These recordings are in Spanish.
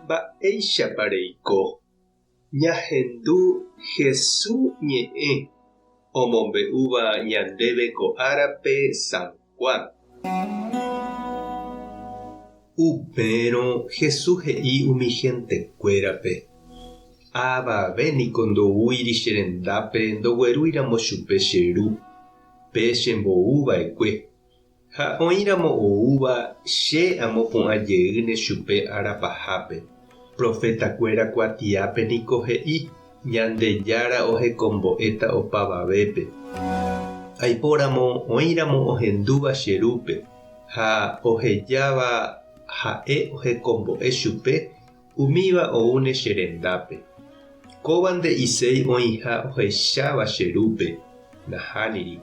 Mba'éichapa reiko. Ñahendu Jesús ñe'ẽ omombe'úva ñandéve ko árape San Juan. Upérõ Jesús he'i umi hentekuérape. Avavéniko ndoúiri che rendápe ndoguerúiramo chupe che ru pe chembo'uva'ekue. Ha oĩramo oúva che amo pu'ãjeýne chupe arapahápe. Profetakuéra kuatiápe niko he'i Ñandejára ohekombo'éta opavavépe. Aipóramo oĩramo ohendúva che rúpe ha ohejáva ha'e ohekombo'e chupe umíva oúne che rendápe. Kóva nde iséi oĩha ohecháva che rúpe nahániri.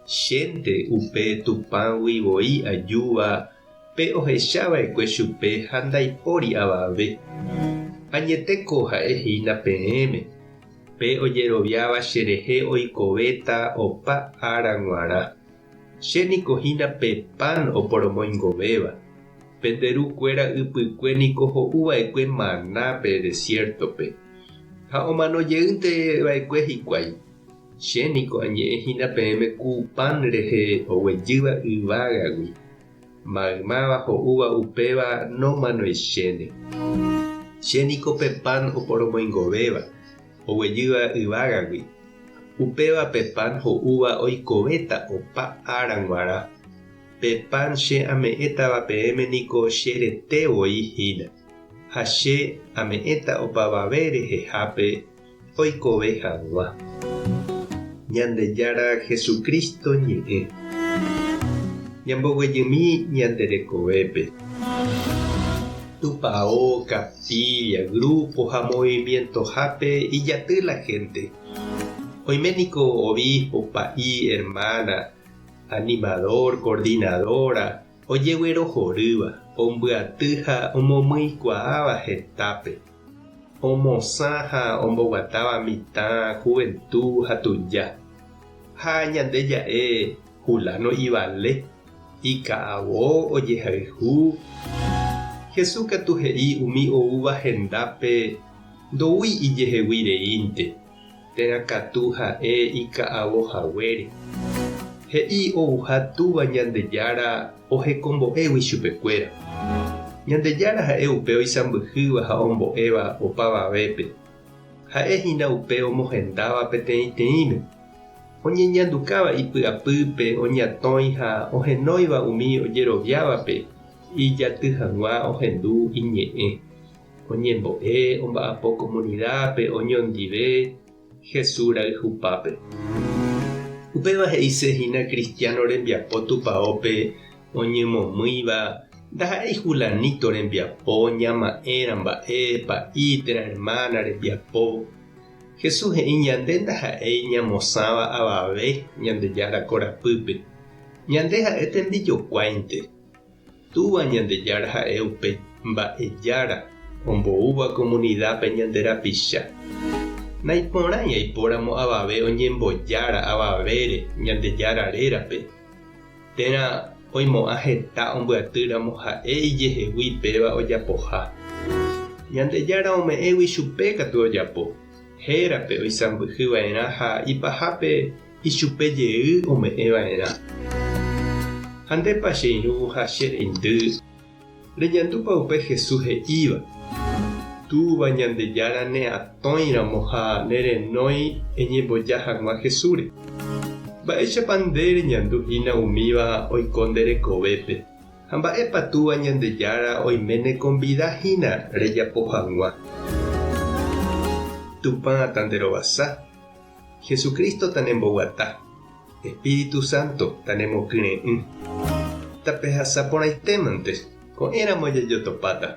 Chénte upe tupãgui ajúva pe ohechava'ekue chupe ha ndaipóri avave. Añeteko ha'ehína peẽme pe ojeroviáva cherehe oikovéta opa ára g̃uarã. Chéniko hína pe pan oporomoingovéva. Penderukuéra ypykue niko ho'uva'ekue maná pe desiertope. Ha omanojeýnteva'ekue hikuái. Chéniko añe'ẽhína peẽme ku pan rehe oguejýva yvágagui. Maymáva ho'úva upéva nomanoichéne. Chéniko pe pan oporomoingovéva oguejýva yvágagui. Upéva pe pan ho'úva oikovéta opa ára g̃uarã. Pe pan che ame'ẽtava peẽme niko cheretevoi hína. Ha che ame'ẽta opavave rehehápe oikove hag̃ua. Ñandejára Jesucristo ñe'ẽ. Ñamboguejymi ñanderekovépe. Tupão, capilla, grupo ha movimientohápe ijaty la gente. Oiméniko obispo, pa'i, hermana, animador, coordinadora, ojeguerohorýva, ombyaty ha omomykuaáva hetápe. Omosã ha omboguatáva mitã, juventud ha tuja. Ha ñande ja'e Julano ivale, ika'avo ojehayhu. Jesús katu he'i umi oúva hendápe ndoúi ijeheguireínte. Terakatu ha'e ika'avohaguére. He'i ouha túva Ñandejára ohekombo'égui chupekuéra. Ñandejára ha'e upe oisãmbyhýva ha ombo'éva opavavépe. Ha'ehína upe omohendáva peteĩteĩme. Oñeñandukáva ipy'apýpe oñatõi ha ohenóiva umi ojeroviávape ijaty hag̃ua ohendu iñe'ẽ. Oñembo'e omba'apo comunidápe oñondive Jesús rayhupápe. Upéva he'isehína cristiano rembiapo tupãópe oñemomýiva ndaha'éi Julanito rembiapo ñama'ẽra mba'e pa'i térã hermana rembiapo. Jesús he'i ñande ndaha'éi ñamosãva avave Ñandejára korapýpe. Ñande ha'e tembijokuáinte. Túva Ñandejára ha'e upe mba'ejára omboúva comunidápe ñande rapicha. Naiporãi aipóramo avave oñembojára avavére Ñandejára rérape. Térã oimo'ã heta ombyatýramo ha'e ijehegui péva ojapoha. Ñandejára ome'ẽgui chupe katu ojapo. Hérape oisãmbyhyva'erã ha ipahápe ichupejey ome'ẽva'erã. Ha ndépa che irũ ha che reindy reñandúpa upe Jesús he'íva. Túva Ñandejára ne atõiramo ha nerenói eñemboja hag̃ua Jesúsre. Mba'éichapa nde reñanduhína umíva oiko nderekovépe. Ha mba'épa túva Ñandejára oiméne convidahína rejapo hag̃ua. Tupã tanderovasa. Jesucristo tanemboguata. Espíritu Santo tanemokyre'ỹ. Tapehasaporãitémante ko'ẽramo jajotopáta.